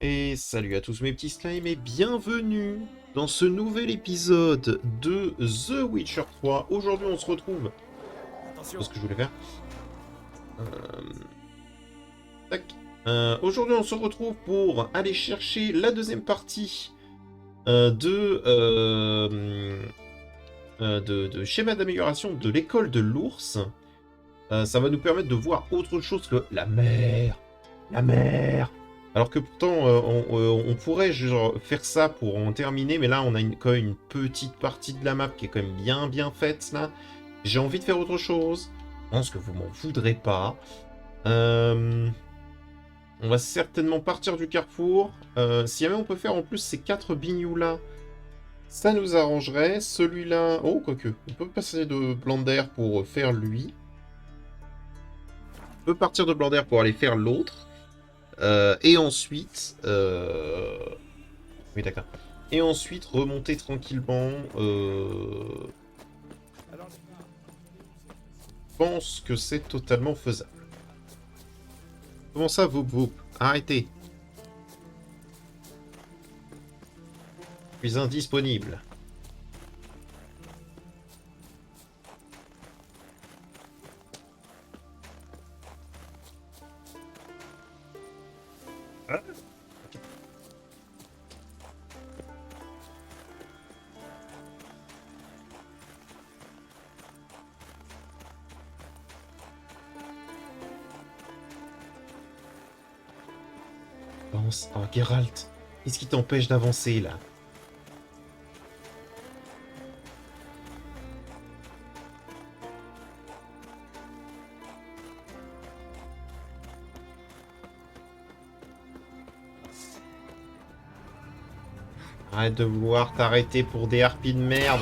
Et salut à tous mes petits slimes et bienvenue dans ce nouvel épisode de The Witcher 3. Aujourd'hui on se retrouve... C'est pas ce que je voulais faire. Tac. Aujourd'hui on se retrouve pour aller chercher la deuxième partie de schéma d'amélioration de l'école de l'ours. Ça va nous permettre de voir autre chose que la mer. La mer. Alors que pourtant, on pourrait genre, faire ça pour en terminer, mais là, on a quand même une petite partie de la map qui est quand même bien faite, là. J'ai envie de faire autre chose. Je pense que vous m'en voudrez pas. On va certainement partir du carrefour. Si jamais on peut faire en plus ces 4 bignoux-là, ça nous arrangerait. Celui-là... Oh, quoique. On peut passer de Blander pour faire lui. On peut partir de Blander pour aller faire l'autre. Et ensuite... Oui, d'accord. Et ensuite, remonter tranquillement. Je pense que c'est totalement faisable. Comment ça, Voup? Arrêtez. Je suis indisponible. Avance. Oh, Geralt, qu'est-ce qui t'empêche d'avancer, là? Arrête de vouloir t'arrêter pour des harpies de merde.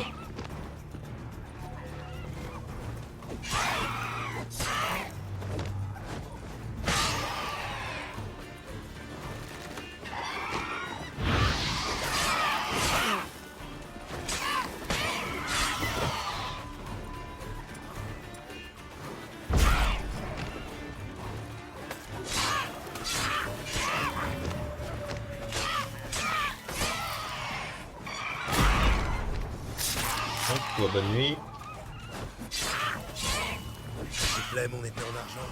Bonne nuit. S'il te plaît, mon épée en argent.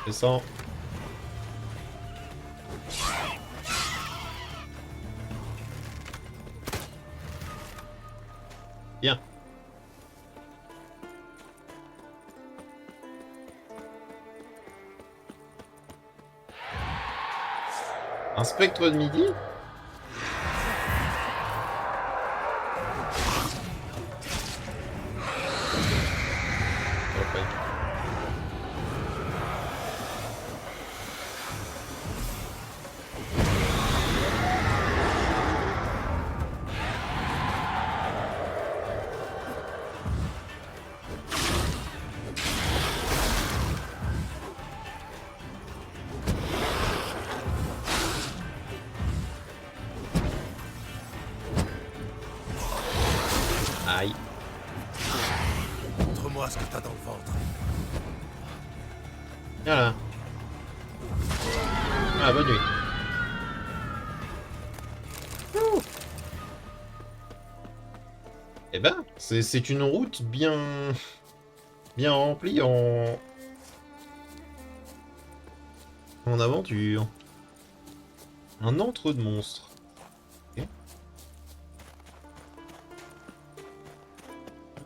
Descends. Bien. Un spectre de midi? Aïe. Montre-moi ce que t'as dans le ventre. Viens là. Ah, bonne nuit. Ouh. Eh ben, c'est une route bien remplie en aventure. Un antre de monstres. Ok.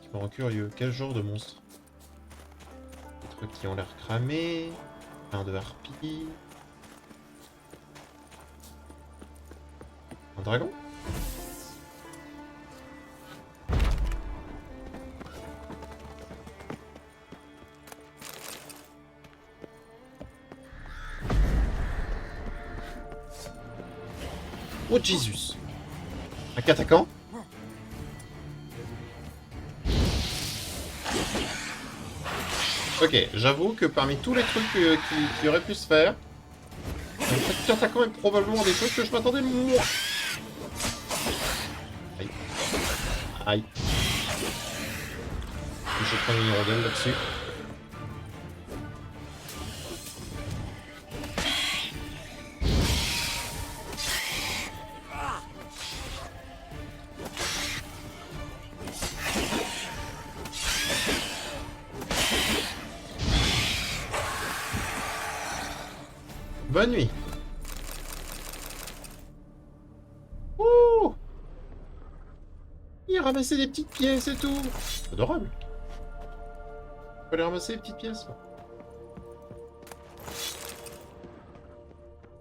Qui me rend curieux. Quel genre de monstre? Des trucs qui ont l'air cramés. Plein de harpies. Un dragon? Oh Jesus! Un catacan? Ok, j'avoue que parmi tous les trucs qui auraient pu se faire, un catacan est probablement des trucs que je m'attendais moins. Aïe. Aïe. Je prends une hirondelle là-dessus. Bonne nuit. Oh, il a ramassé des petites pièces et tout. Adorable. Il fallait ramasser les petites pièces.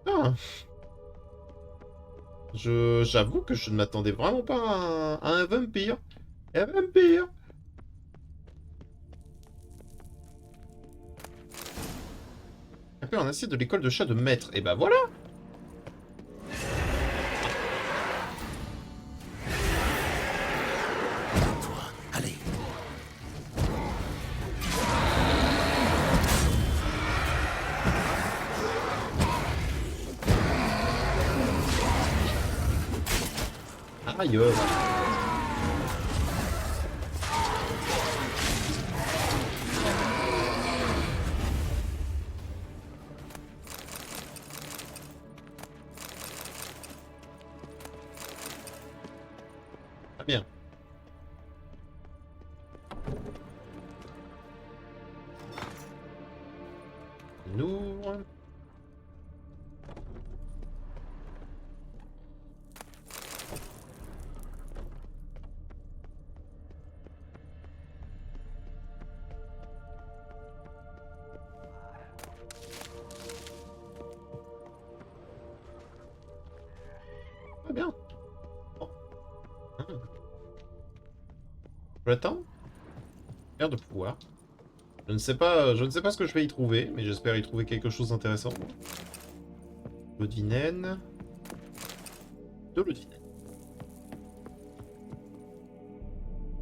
Ah. J'avoue que je ne m'attendais vraiment pas à un vampire. Un vampire. Un peu en acier de l'école de chat de maître. Et bah voilà. Toi, allez. Aïe. Très bien. Nous. Très bien. Oh. Ah. J'attends. Perte de pouvoir. Je ne sais pas ce que je vais y trouver, mais j'espère y trouver quelque chose d'intéressant. L'eau de Vinaine. De l'eau de Vinaine.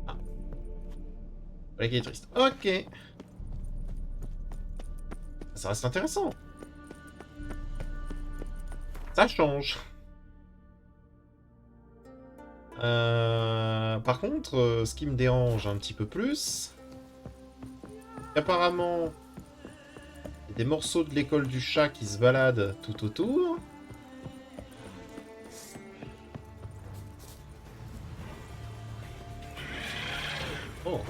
Ah. Voilà qui est triste. Ok. Ça reste intéressant. Ça change. Par contre, ce qui me dérange un petit peu plus, apparemment, il y a des morceaux de l'école du chat qui se baladent tout autour. Oh.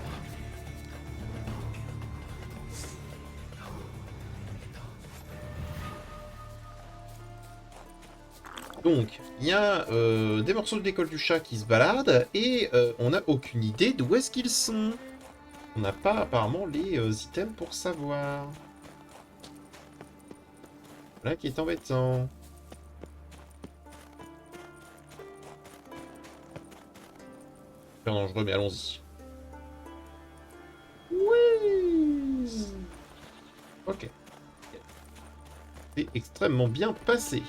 Donc, il y a des morceaux de l'école du chat qui se baladent et on n'a aucune idée d'où est-ce qu'ils sont. On n'a pas apparemment les items pour savoir. Voilà qui est embêtant. Super dangereux, mais allons-y. Oui. Ok. C'est extrêmement bien passé.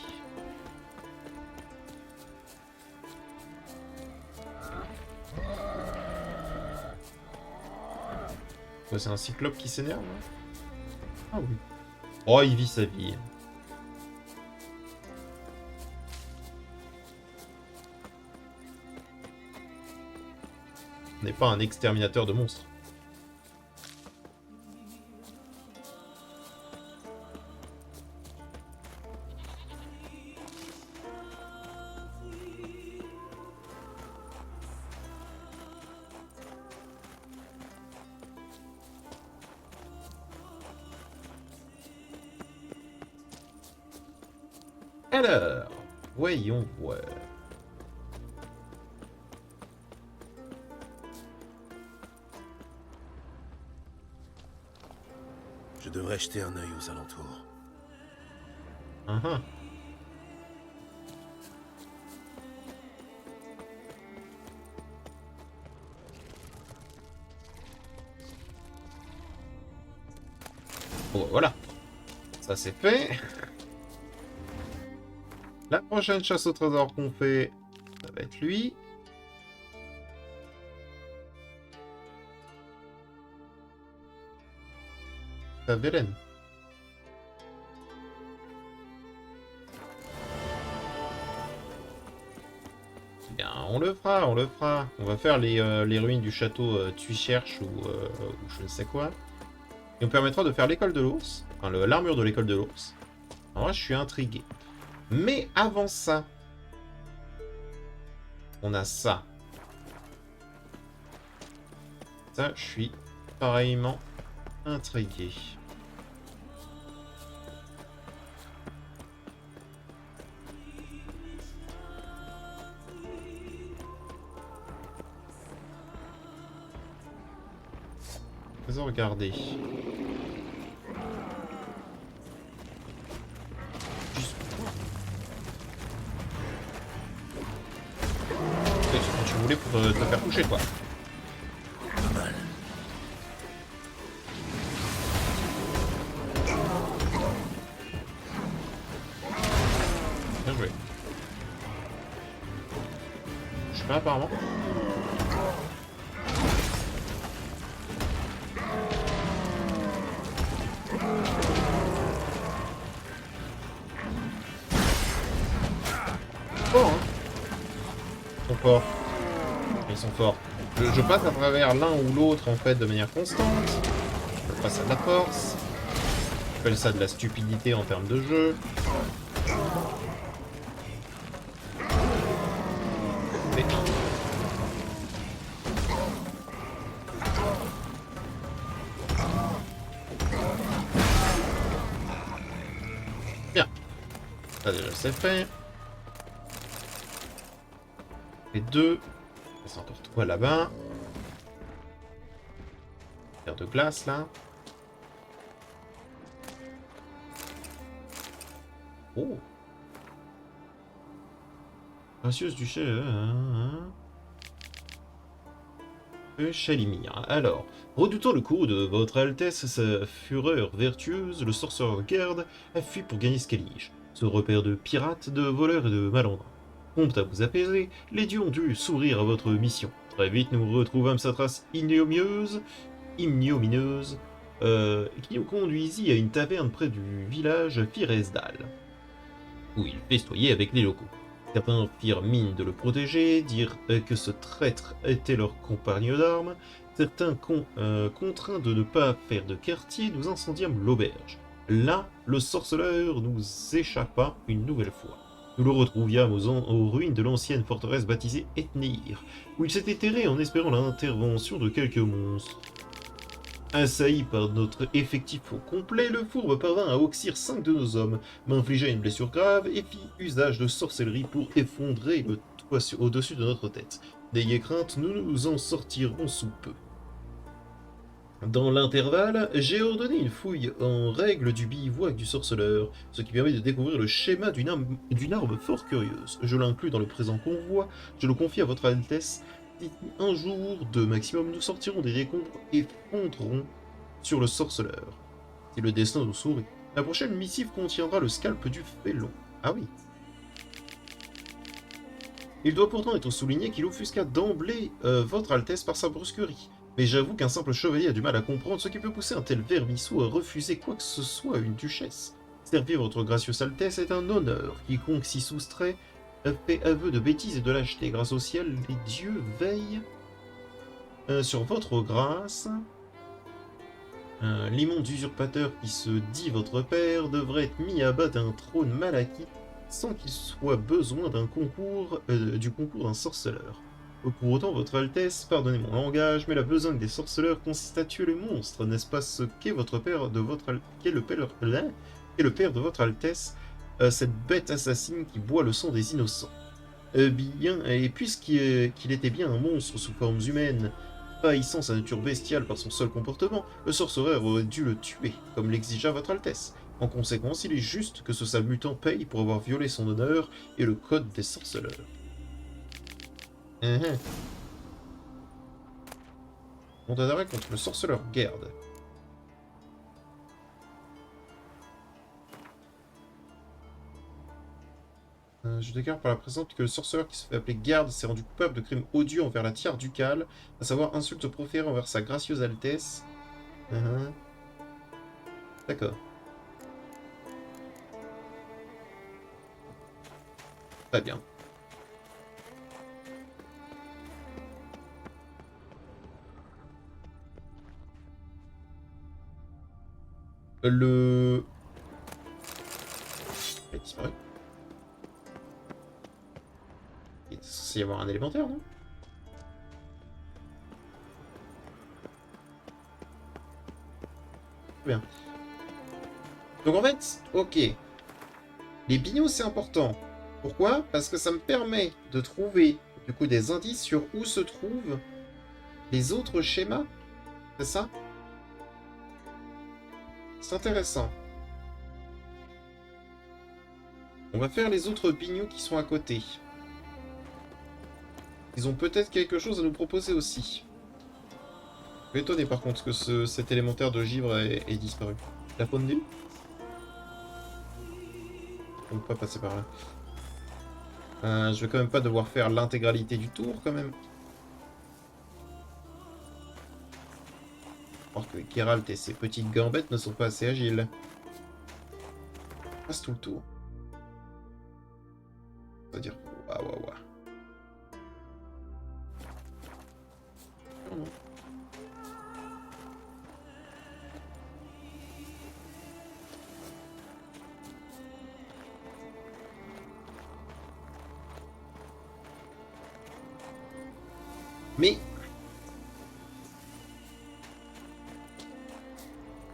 Quoi, c'est un cyclope qui s'énerve, hein? Ah oui. Oh, il vit sa vie. On n'est pas un exterminateur de monstres. Alors, voyons voir. Je devrais jeter un œil aux alentours. Uh-huh. Bon, voilà. Ça c'est fait. La prochaine chasse au trésor qu'on fait, ça va être lui. Ça Vélène. Bien, on le fera, on le fera. On va faire les ruines du château Tuicherche ou je ne sais quoi. Et on permettra de faire l'école de l'ours. Enfin, l'armure de l'école de l'ours. Alors là, je suis intrigué. Mais avant ça, on a ça. Ça, je suis pareillement intrigué. trésor gardé. Juste quoi? C'est ce que tu voulais pour te faire coucher, quoi. Pas mal. Bien joué. Je sais pas, apparemment. Fort, hein. Ils sont forts. Ils sont forts. Je passe à travers l'un ou l'autre, en fait, de manière constante. Je passe à de la force. J'appelle ça de la stupidité en termes de jeu. Mais... Bien. Ça déjà c'est fait. Les deux. C'est encore toi là-bas. Verre de glace là. Oh. Gracieuse duchesse. Chalimir. Alors, redoutant le coup de votre Altesse, sa fureur vertueuse, le sorcereur Gerd a fui pour gagner Skellige, ce repère de pirates, de voleurs et de malandrins. Prompte à vous apaiser, les dieux ont dû sourire à votre mission. Très vite, nous retrouvâmes sa trace ignominieuse, qui nous conduisit à une taverne près du village Firesdal, où il festoyait avec les locaux. Certains firent mine de le protéger, dirent que ce traître était leur compagnon d'armes. Certains, contraints de ne pas faire de quartier, nous incendiâmes l'auberge. Là, le sorceleur nous échappa une nouvelle fois. Nous le retrouviâmes aux ruines de l'ancienne forteresse baptisée Etnir, où il s'était terré en espérant l'intervention de quelques monstres. Assailli par notre effectif au complet, le fourbe parvint à oxyre 5 de nos hommes, m'infligea une blessure grave et fit usage de sorcellerie pour effondrer le toit au-dessus de notre tête. N'ayez crainte, nous nous en sortirons sous peu. Dans l'intervalle, j'ai ordonné une fouille en règle du bivouac du sorceleur, ce qui permet de découvrir le schéma d'une arme fort curieuse. Je l'inclus dans le présent convoi, je le confie à votre Altesse. D'ici un jour de maximum, nous sortirons des décombres et fondrons sur le sorceleur. Si le destin nous sourit. La prochaine missive contiendra le scalp du félon. Ah oui. Il doit pourtant être souligné qu'il offusqua d'emblée votre Altesse par sa brusquerie. Mais j'avoue qu'un simple chevalier a du mal à comprendre ce qui peut pousser un tel vermisseau à refuser quoi que ce soit à une duchesse. Servir votre gracieuse Altesse est un honneur. Quiconque s'y soustrait fait aveu de bêtises et de lâcheté. Grâce au ciel, les dieux veillent sur votre grâce. L'immonde usurpateur qui se dit votre père devrait être mis à bas d'un trône mal acquis sans qu'il soit besoin d'un concours, du concours d'un sorceleur. Pour autant, votre Altesse, pardonnez mon langage, mais la besogne des sorceleurs consiste à tuer les monstres, n'est-ce pas ce qu'est votre père de votre qu'est le père de votre Altesse, cette bête assassine qui boit le sang des innocents. Bien, et puisqu'il était bien un monstre sous formes humaines, trahissant sa nature bestiale par son seul comportement, le sorcereur aurait dû le tuer, comme l'exigea votre Altesse. En conséquence, il est juste que ce sale mutant paye pour avoir violé son honneur et le code des sorceleurs. On t'adresse contre le sorceleur Gerd. Je déclare par la présente que le sorceleur qui se fait appeler Gerd s'est rendu coupable de crimes odieux envers la tiare ducale, à savoir insultes proférées envers sa gracieuse Altesse. D'accord. Très bien. Il a disparu. Il est censé y avoir un élémentaire, non? Bien. Donc en fait, ok. Les binos, c'est important. Pourquoi? Parce que ça me permet de trouver, du coup, des indices sur où se trouvent les autres schémas. C'est ça? C'est intéressant. On va faire les autres bignous qui sont à côté. Ils ont peut-être quelque chose à nous proposer aussi. Je suis étonné par contre que cet élémentaire de givre ait disparu. La fondue? On ne peut pas passer par là. Je vais quand même pas devoir faire l'intégralité du tour quand même. Alors que Geralt et ses petites gambettes ne sont pas assez agiles. Passe tout le tour. C'est-à-dire... Waouh, waouh, waouh. Non, non. Mais...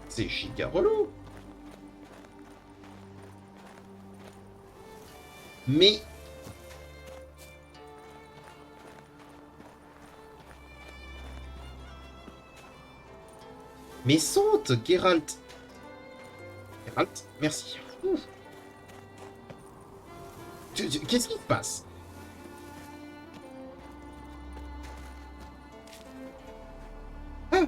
c'est giga relou. Mais... mais saute, Geralt. Geralt, merci. Ouf. Qu'est-ce qui se passe? Ah.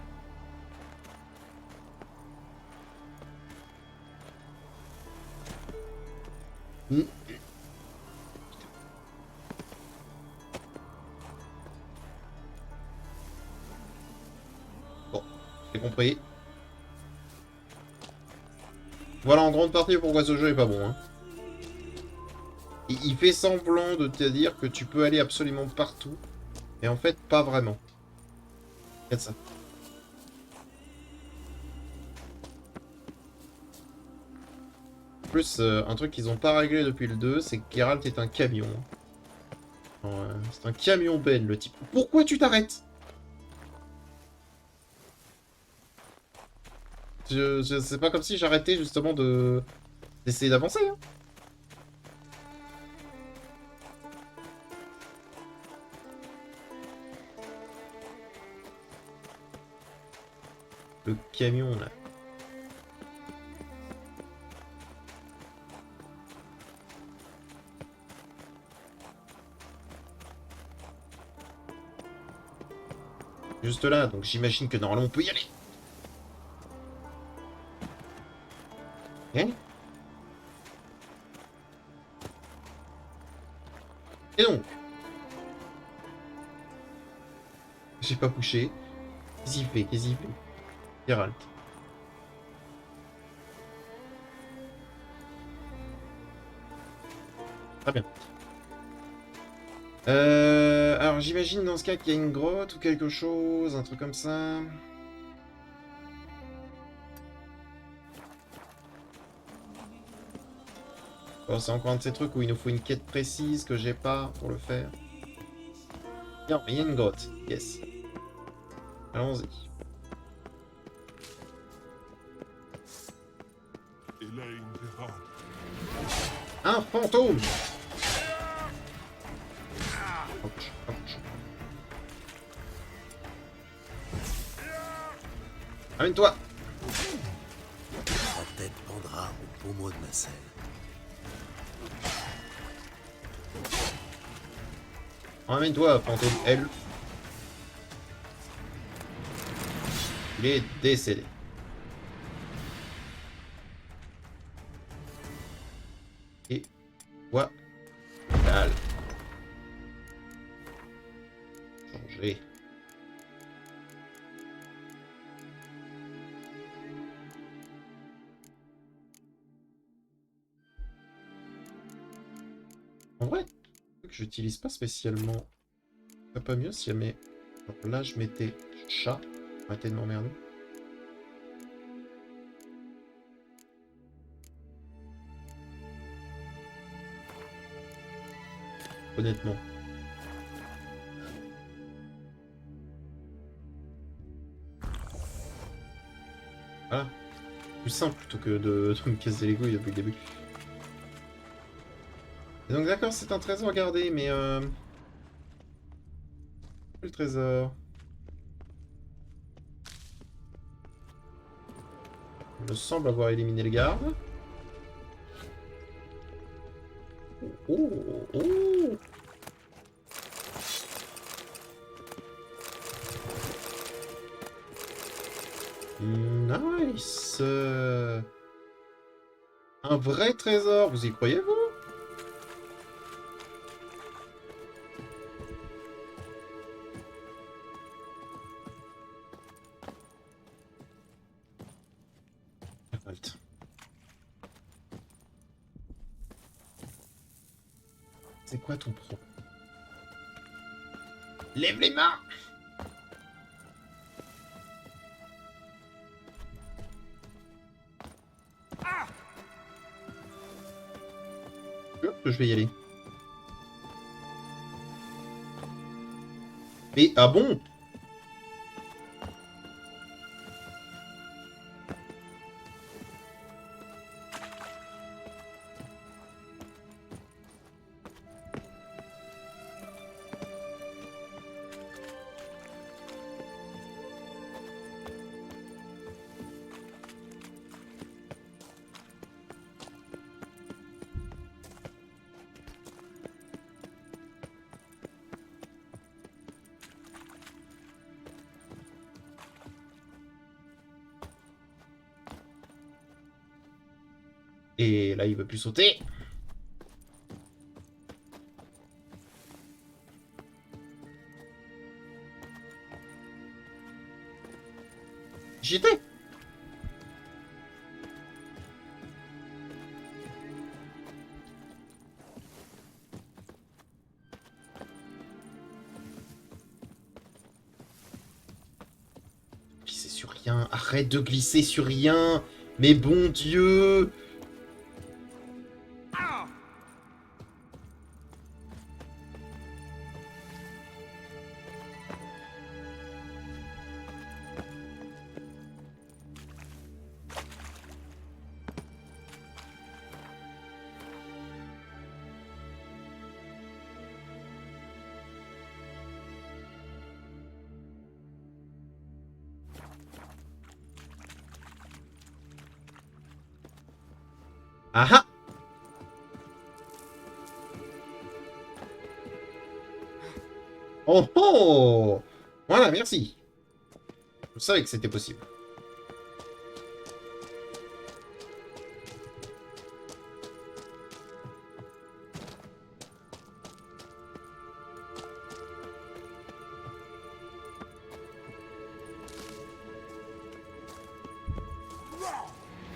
Hmm. Bon, j'ai compris. Voilà en grande partie pourquoi ce jeu est pas bon. Hein. Il fait semblant de te dire que tu peux aller absolument partout. Et en fait, pas vraiment. Regarde ça. En plus, un truc qu'ils ont pas réglé depuis le 2, c'est que Geralt est un camion. C'est un camion Ben, le type. Pourquoi tu t'arrêtes? C'est pas comme si j'arrêtais justement d'essayer d'avancer. Hein. Le camion là. Juste là, donc j'imagine que normalement on peut y aller. Hein? Et donc? J'ai pas poussé. Qu'est-ce qu'il fait? Qu'est-ce qu'il fait? Geralt. Très bien. Alors j'imagine dans ce cas qu'il y a une grotte ou quelque chose, un truc comme ça. Bon, c'est encore un de ces trucs où il nous faut une quête précise que j'ai pas pour le faire. Bien, il y a une grotte. Yes. Allons-y. Un fantôme! Ouch, ouch. Amène-toi! Sa tête pendra au pommeau de ma selle. Amène-toi, fantôme L. Il est décédé. Et voilà. Changer. En vrai, que j'utilise pas spécialement. C'est pas mieux si jamais. Alors là, je mettais chat. Arrêtez de m'emmerder. Honnêtement. Voilà. Plus simple plutôt que de me casser les couilles depuis le début. Et donc d'accord, c'est un trésor gardé, mais le trésor. Il me semble avoir éliminé les gardes. Oh, oh, oh. Nice. Un vrai trésor, vous y croyez, vous? Halt. C'est quoi ton pro? Lève les mains! Hop, je vais y aller. Mais ah bon? Et là, il veut plus sauter. J'y étais. Glisser sur rien. Arrête de glisser sur rien. Mais bon Dieu. Ah ah. Oh oh. Voilà, merci. Je savais que c'était possible.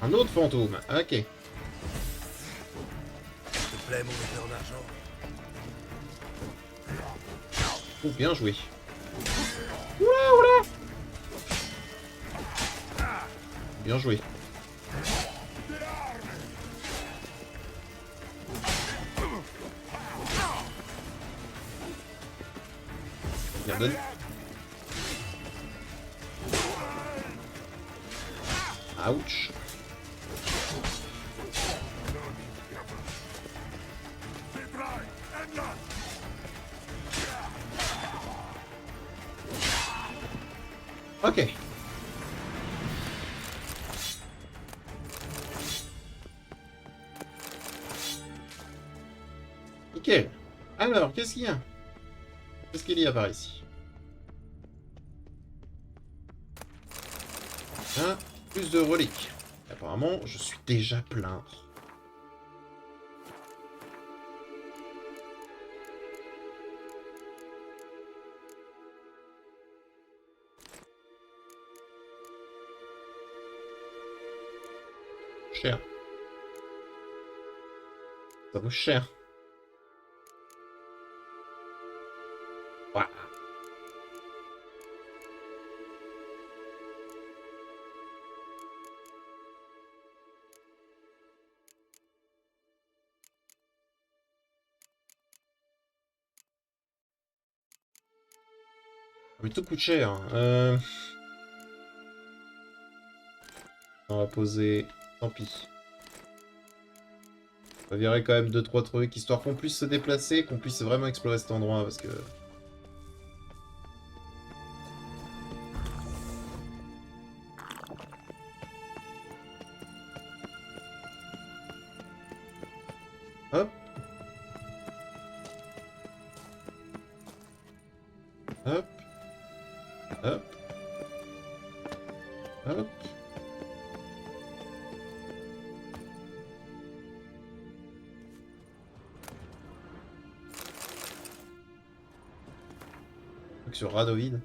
Un autre fantôme. Ok. S'il te plaît, mon épée en argent. Oh, bien joué. Oula, oula. Bien joué. Bien donné. Ouch. Ok. Nickel. Alors, qu'est-ce qu'il y a? Qu'est-ce qu'il y a par ici? Hein? Plus de reliques. Apparemment, je suis déjà plein. Cher. Ça vaut cher. Voilà. Mais tout coûte cher. On va poser. Tant pis. On va virer quand même 2-3 trucs, histoire qu'on puisse se déplacer, qu'on puisse vraiment explorer cet endroit, parce que... Hop. Hop. Hop. Hop. Donc sur Radovid.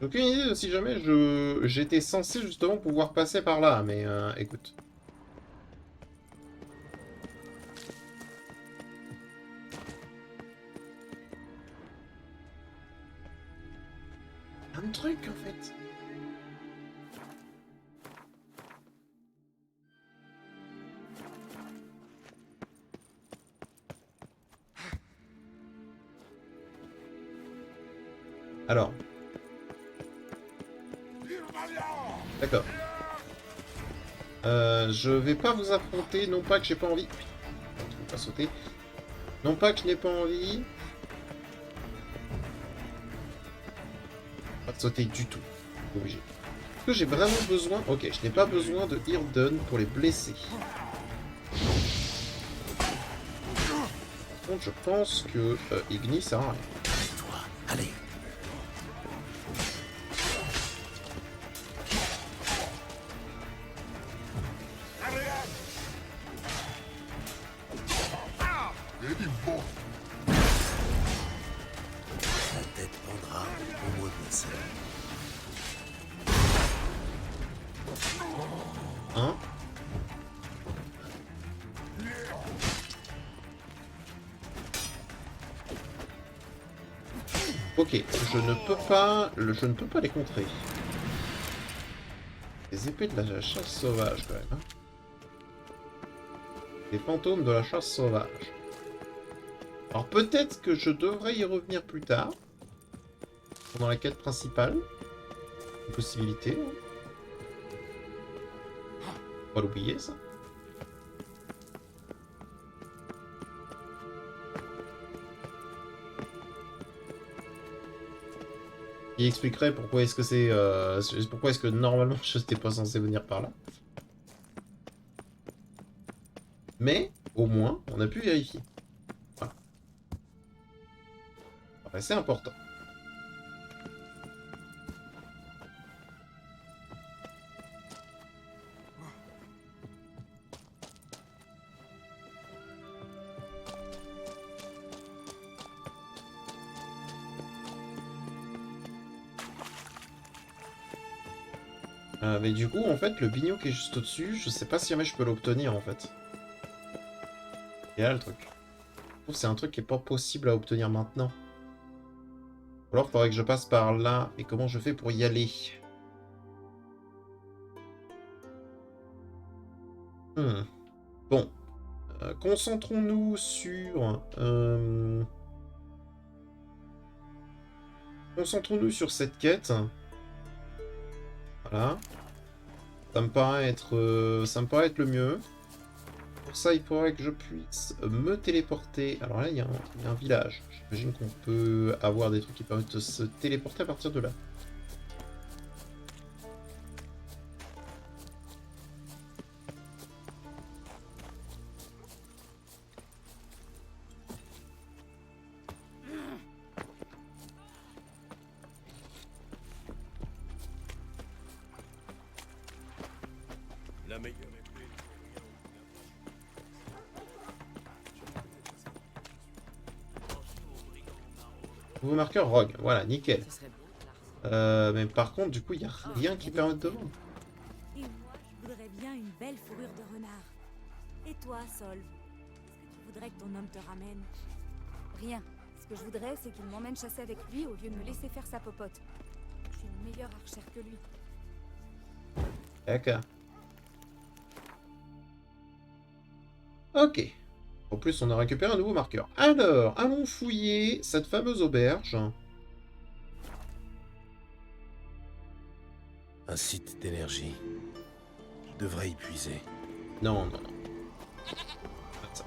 J'ai aucune idée de si jamais j'étais censé justement pouvoir passer par là, mais écoute. Un truc en fait. Alors. D'accord. Je vais pas vous affronter, non pas que j'ai pas envie. Je vais pas sauter. Non pas que je n'ai pas envie. Pas de sauter du tout. Obligé. Est-ce que j'ai vraiment besoin? Ok, je n'ai pas besoin de Hirden pour les blesser. Par contre, je pense que Igni sert à rien. Toi, allez. La tête pendra au mot de sel. Hein? Ok, je ne peux pas les contrer. Les épées de la chasse sauvage quand même. Hein. Les fantômes de la chasse sauvage. Alors peut-être que je devrais y revenir plus tard. Pendant la quête principale. Une possibilité. Hein. Faut pas l'oublier ça. Qui expliquerait pourquoi est-ce que pourquoi est-ce que normalement je n'étais pas censé venir par là. Mais au moins on a pu vérifier. Voilà. Après, c'est important. Mais du coup, en fait, le bignon qui est juste au-dessus, je sais pas si jamais je peux l'obtenir, en fait. Et là, le truc. Je trouve que c'est un truc qui est pas possible à obtenir maintenant. Ou alors, il faudrait que je passe par là. Et comment je fais pour y aller? Bon. Concentrons-nous sur... Concentrons-nous sur cette quête. Voilà. Ça me paraît être le mieux. Pour ça, il faudrait que je puisse me téléporter. Alors là, il y a un village. J'imagine qu'on peut avoir des trucs qui permettent de se téléporter à partir de là. La meilleure épée. Nouveau marqueur Rogue. Voilà, nickel. Ce serait beau. Mais par contre, du coup, il n'y a rien qui permette de vendre. Et moi, je voudrais bien une belle fourrure de renard. Et toi, Solve, qu'est-ce que tu voudrais que ton homme te ramène? Rien. Ce que je voudrais, c'est qu'il m'emmène chasser avec lui au lieu de me laisser faire sa popote. Je suis une meilleure archère que lui. D'accord. Ok. En plus, on a récupéré un nouveau marqueur. Alors, allons fouiller cette fameuse auberge. Un site d'énergie. Je devrais y puiser. Non, non, non. Pas ça.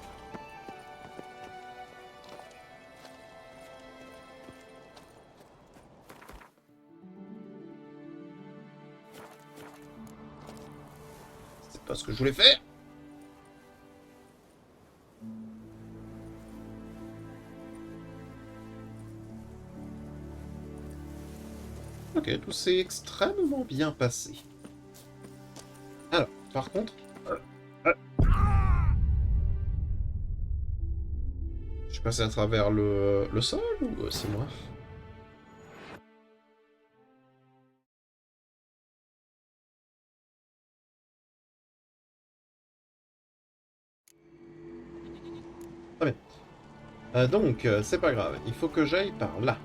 pas ce que je voulais faire. Ok, tout s'est extrêmement bien passé. Alors, par contre... je suis passé à travers le sol ou c'est moi? Très bien. Donc, c'est pas grave. Il faut que j'aille par là.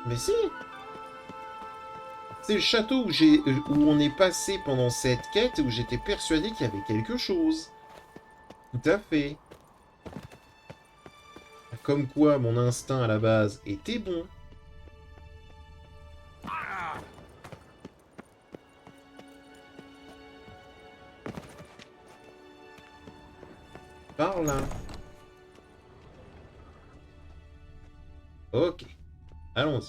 Mais si! C'est le château où on est passé pendant cette quête où j'étais persuadé qu'il y avait quelque chose. Tout à fait. Comme quoi mon instinct à la base était bon. Par là. Ok. Allons-y.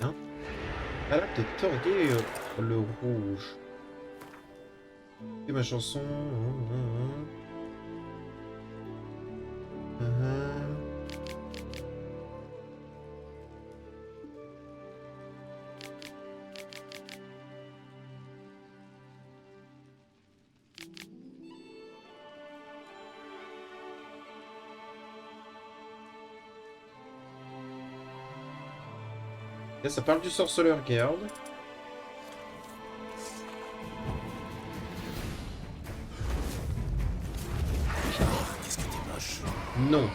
Hein? Elle a peut-être torgué le rouge. Et ma chanson. Là, ça parle du sorceleur Guard. Qu'est-ce que t'es moche. Non.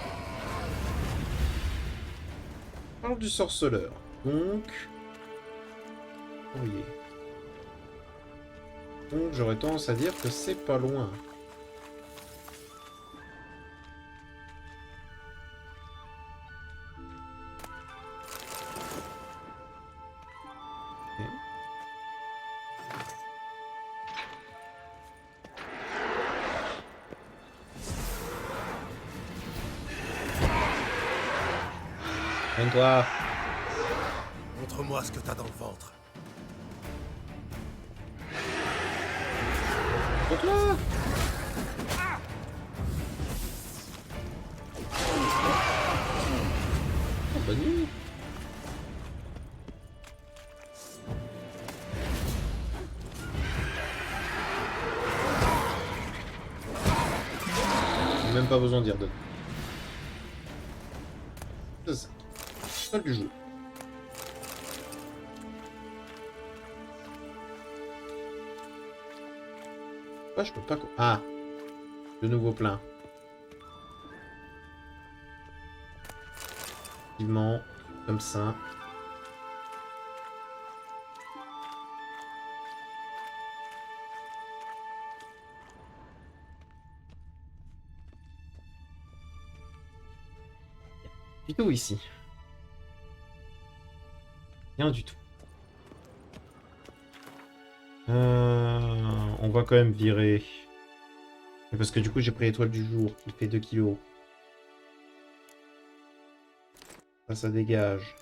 Ça parle du sorceleur. Donc... courrier. Donc j'aurais tendance à dire que c'est pas loin. Ok. Viens-toi. Montre-moi ce que t'as dans le ventre. Viens-toi. Oh, bonne nuit. J'ai même pas besoin de dire d'autre. C'est ça. Pas du jeu. Ah, je peux pas... Ah. De nouveau plein. Effectivement. Comme ça. Du tout ici. Rien du tout. On va quand même virer. Parce que du coup j'ai pris l'étoile du jour qui fait 2 kilos. Ça dégage.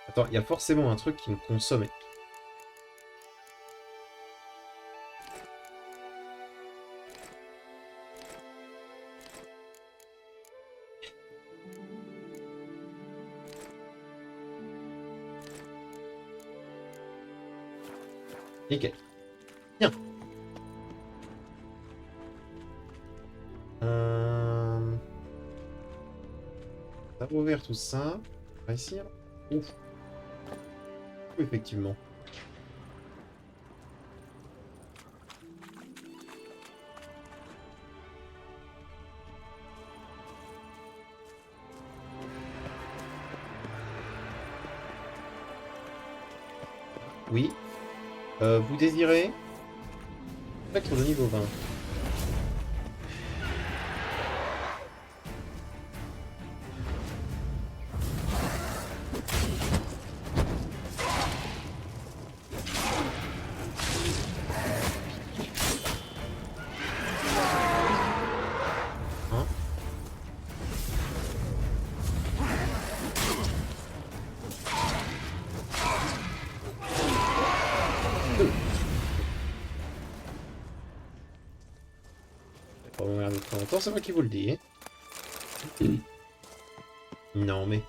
Attends, il y a forcément un truc qui me consomme. Nickel. Bien. Ça va ouvrir tout ça. On va ici. Ouf. Effectivement. Oui. Vous désirez spectre de niveau 20. Hein? Pas m'emmerder trop longtemps, c'est moi qui vous le dis. Hein. Non mais...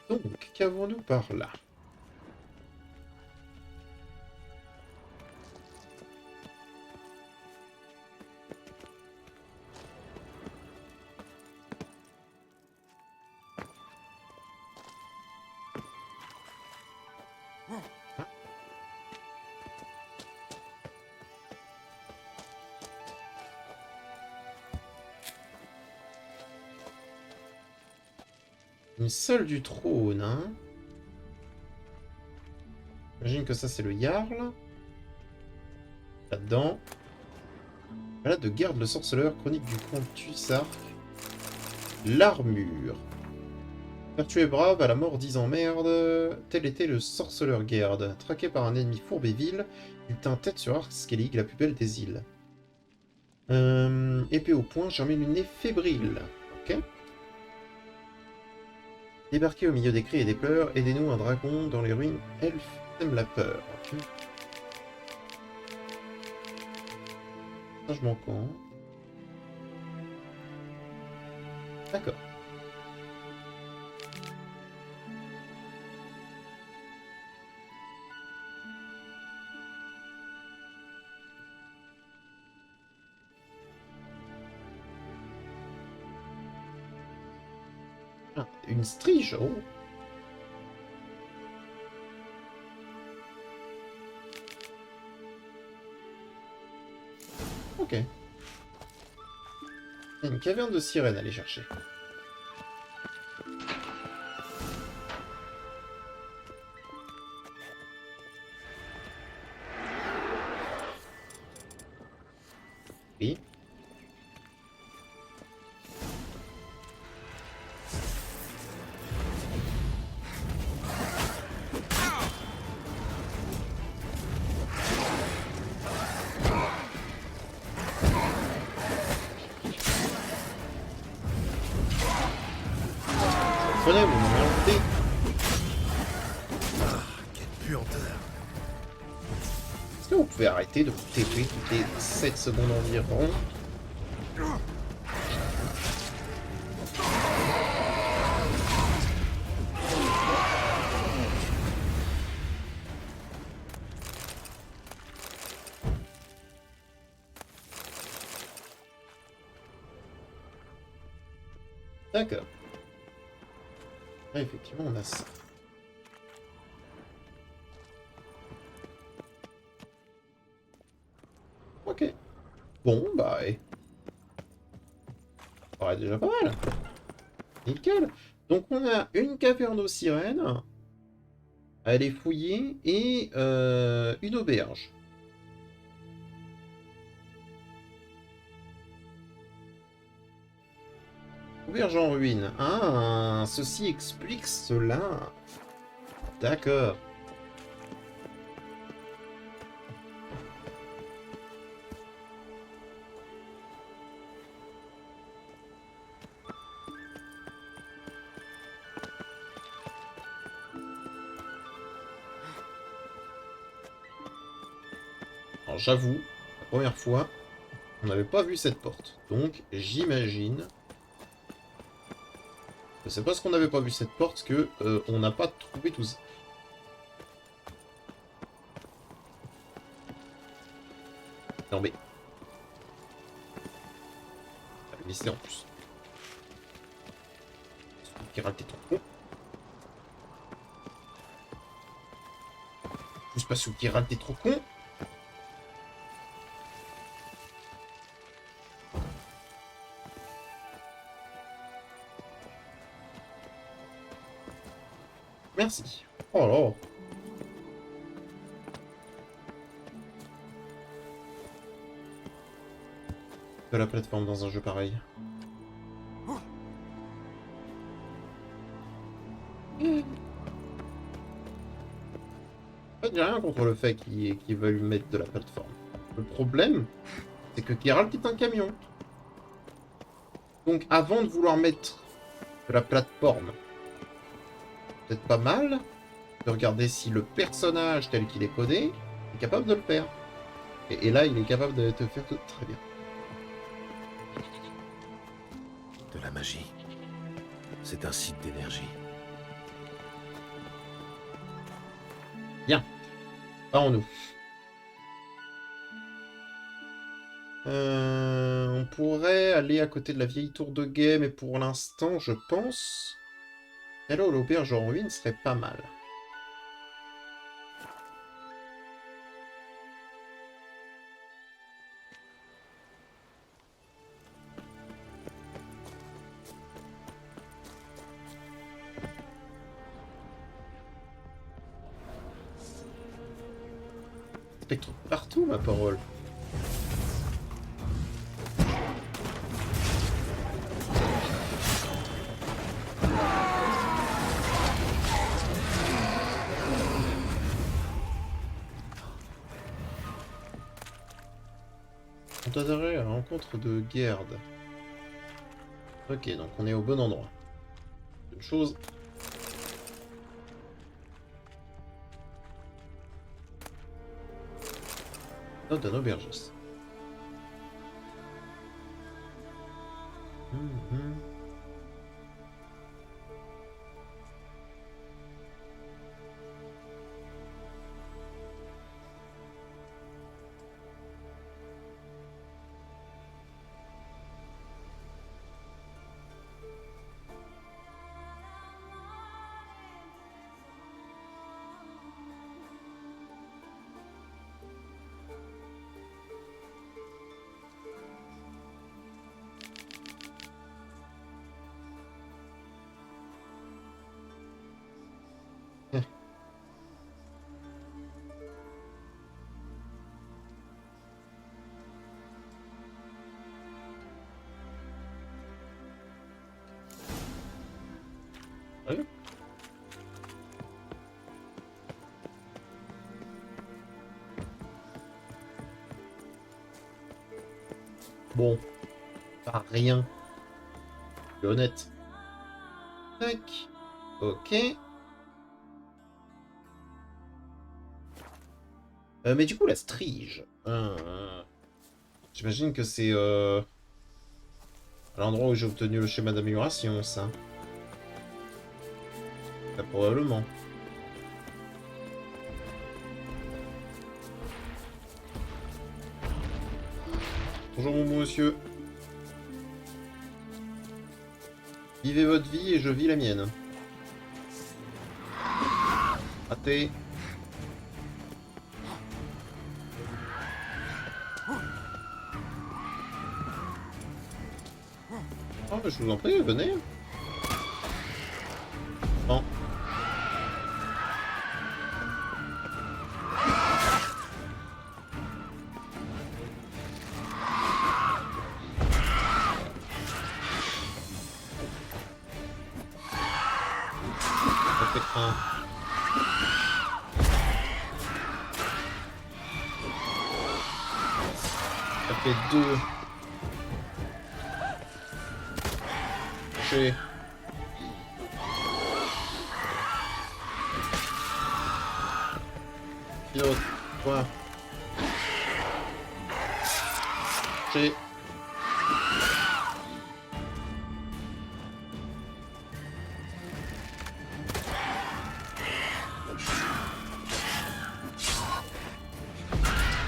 Donc, qu'avons-nous par là? Une seule du trône, hein? J'imagine que ça, c'est le Jarl. Là-dedans. Balade de garde le sorceleur, chronique du comte Tussark. L'armure. Vertueux et brave, à la mort 10 ans merde. Tel était le sorceleur Gerd. Traqué par un ennemi fourbe et vil, il tint tête sur Arkskellig, la plus belle des îles. Épée au poing, germine une nez fébrile. Ok. Débarquez au milieu des cris et des pleurs, aidez-nous un dragon dans les ruines, elfe aime la peur. Ok. Changement camp. D'accord. Ah, une strige, oh. Ok. Il y a une caverne de sirène à aller chercher. Oui. Prenez, vous m'emmerdez. Quelle puanteur. Est-ce que vous pouvez arrêter de vous TP toutes les 7 secondes environ? D'accord. Là, effectivement, on a ça. Ok. Bon, bah... ça paraît déjà pas mal. Nickel. Donc, on a une caverne aux sirènes à aller fouiller et une auberge. Auberge en ruine. Ah, ceci explique cela. D'accord. Alors j'avoue, la première fois, on n'avait pas vu cette porte. Donc j'imagine que c'est parce qu'on n'avait pas vu cette porte que on n'a pas trouvé tout ça. Non mais... Ah, mais c'est en plus. Qui rate ton con. Juste pas sous qui rate t'es trop con. Merci. Oh là. de la plateforme dans un jeu pareil. En fait, j'ai rien contre le fait qu'ils veulent mettre de la plateforme. Le problème, c'est que Geralt est un camion. Donc avant de vouloir mettre de la plateforme, peut-être pas mal de regarder si le personnage tel qu'il est codé est capable de le faire. Et là, il est capable de te faire tout très bien. De la magie. C'est un site d'énergie. Bien. Parlons-nous. On pourrait aller à côté de la vieille tour de guet, mais pour l'instant, je pense... Hello, l'auberge en ruine serait pas mal. Spectre partout, ma parole. On doit aller à la rencontre de Gerd. Ok, donc on est au bon endroit. Une chose. Note d'un aubergiste. Ouais. Bon, pas rien. Je suis honnête. Tac. Ok. Mais du coup, la strige. J'imagine que c'est à l'endroit où j'ai obtenu le schéma d'amélioration, ça. Là, probablement. Bonjour mon bon monsieur. Vivez votre vie et je vis la mienne. Raté. Oh, mais je vous en prie, venez. Bon. Ça fait un. Ça fait deux. Touché. Pilote. Point. Touché.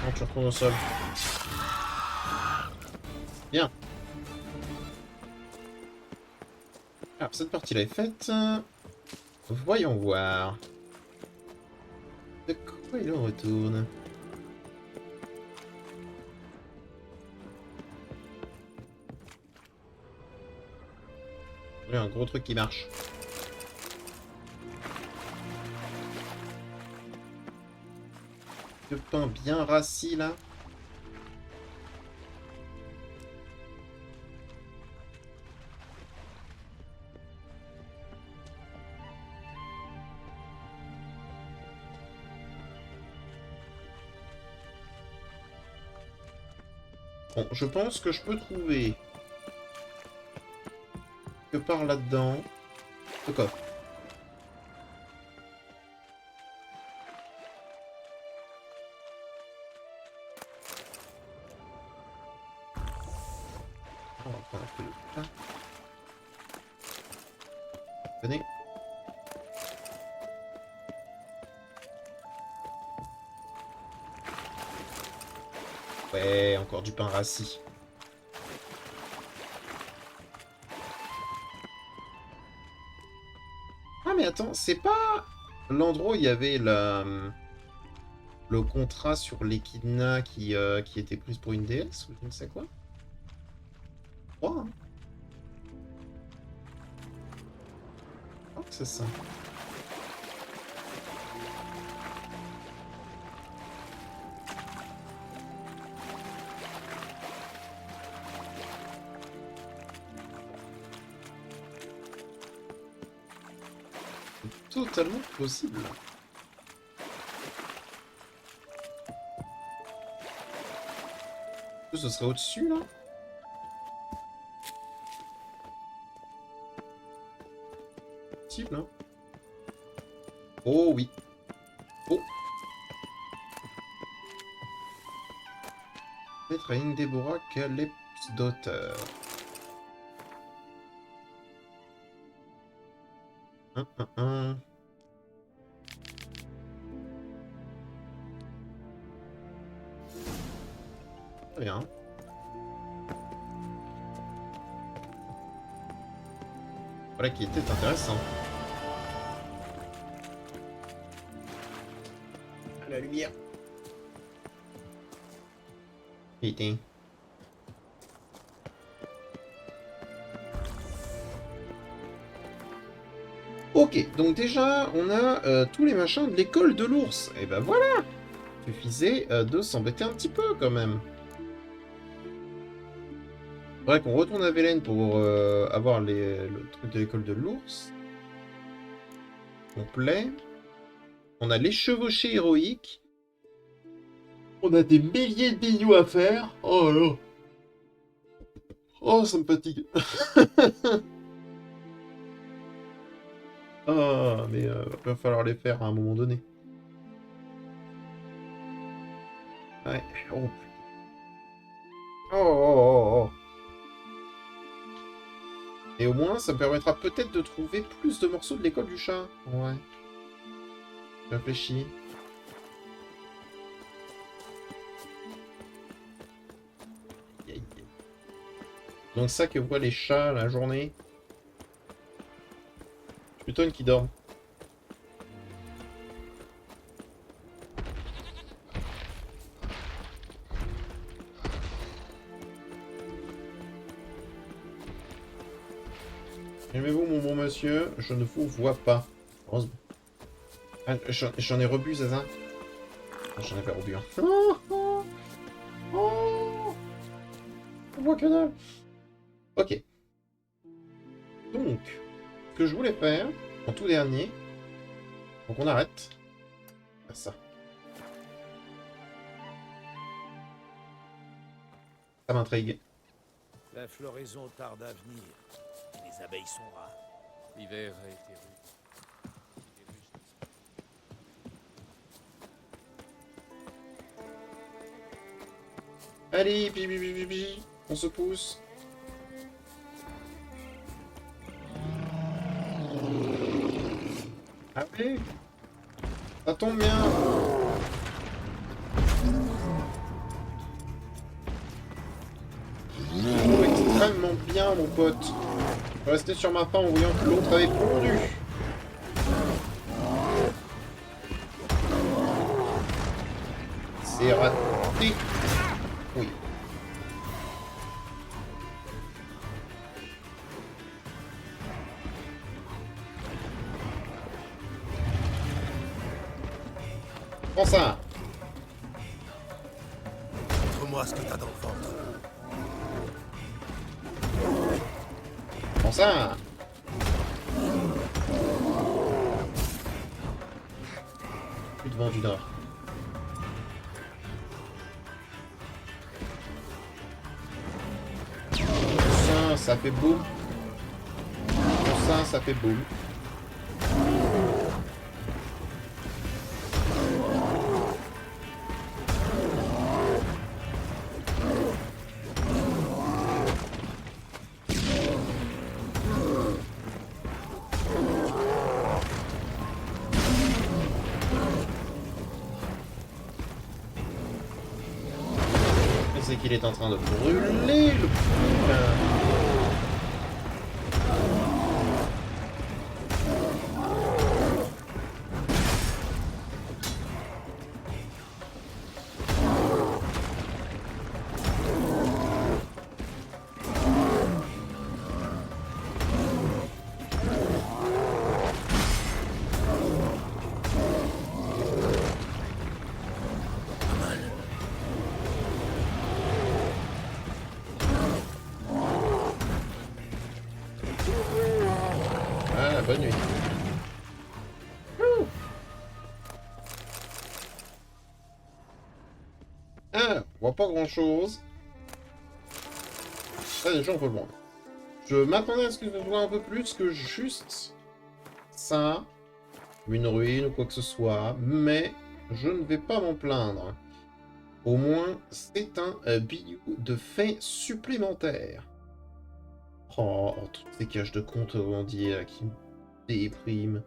Non, tu retournes au sol. Bien. Alors, cette partie-là est faite. Voyons voir. De quoi il en retourne? Il y a un gros truc qui marche. De pain bien rassis là. Bon, je pense que je peux trouver... que par là-dedans... Le coffre. On va prendre un peu de pain. Venez. Ouais, encore du pain rassis. Ah mais attends, c'est pas l'endroit où il y avait le contrat sur l'Echidna qui était prise pour une déesse ou je ne sais quoi? Je crois, hein. Je crois que c'est ça. Totalement possible. Ce serait au-dessus, là? Possible, hein? Oh oui. Oh. Maître Deborah Calepsdaughter. Très bien. Voilà qui était intéressant. À la lumière. Putain. Ok, donc déjà, on a tous les machins de l'école de l'ours. Et ben voilà! Suffisait de s'embêter un petit peu, quand même. Faudrait qu'on retourne à Velen pour avoir le truc de l'école de l'ours. Complet. On a les chevauchés héroïques. On a des milliers de bignous à faire. Oh là! Oh, ça me fatigue. Ah, mais va falloir les faire à un moment donné. Ouais. Oh, putain. Oh. Et au moins, ça me permettra peut-être de trouver plus de morceaux de l'école du chat. Ouais. Je réfléchis. Donc ça que voient les chats la journée. Je suis plutôt une qui dort. Calmez-vous, mon bon monsieur, je ne vous vois pas. Heureusement. Ah, j'en ai rebu, Zaza. J'en avais rebu un. Oh, on voit que dalle. Ok. Donc, ce que je voulais faire, en tout dernier, donc on arrête. Ah, ça. Ça m'intrigue. La floraison tarde à venir. Les abeilles sont rares. L'hiver a été rude. Allez, bibi, on se pousse. Allez, ça tombe bien. Oh, extrêmement bien, mon pote. Je restais sur ma faim en voyant que l'autre avait pondu. C'est raté. Oui. Prends ça. Montre-moi ce que t'as dans le ventre. Prends ça. Plus de vent du nord. ça fait boum. Pour ça fait boum. C'est qu'il est en train de brûler le putain. Ah, bonne nuit. Ah, on voit pas grand chose. Ah, déjà on peut le voir. Je m'attendais à ce que ce soit un peu plus que juste ça, une ruine ou quoi que ce soit, mais je ne vais pas m'en plaindre. Au moins, c'est un bijou de fait supplémentaire. Oh, toutes ces caches de contrebandier qui me dépriment.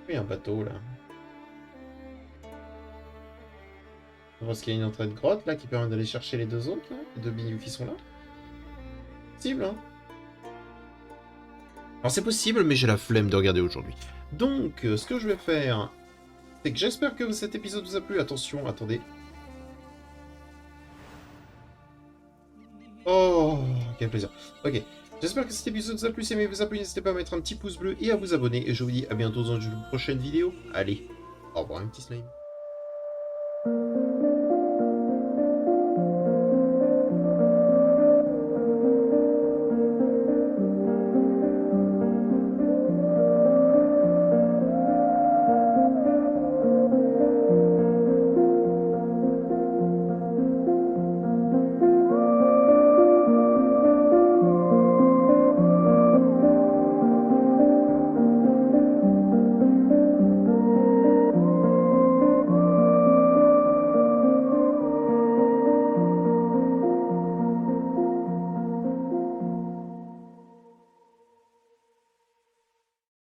Oui, un bateau là. Je pense qu'il y a une entrée de grotte là qui permet d'aller chercher les deux autres là, les deux bijoux qui sont là. Possible, hein. Alors c'est possible, mais j'ai la flemme de regarder aujourd'hui. Donc, ce que je vais faire, c'est que j'espère que cet épisode vous a plu. Attention, attendez. Oh, quel plaisir. Ok, j'espère que cet épisode vous a plu. Si vous a plu, n'hésitez pas à mettre un petit pouce bleu et à vous abonner. Et je vous dis à bientôt dans une prochaine vidéo. Allez, au revoir, un petit slime.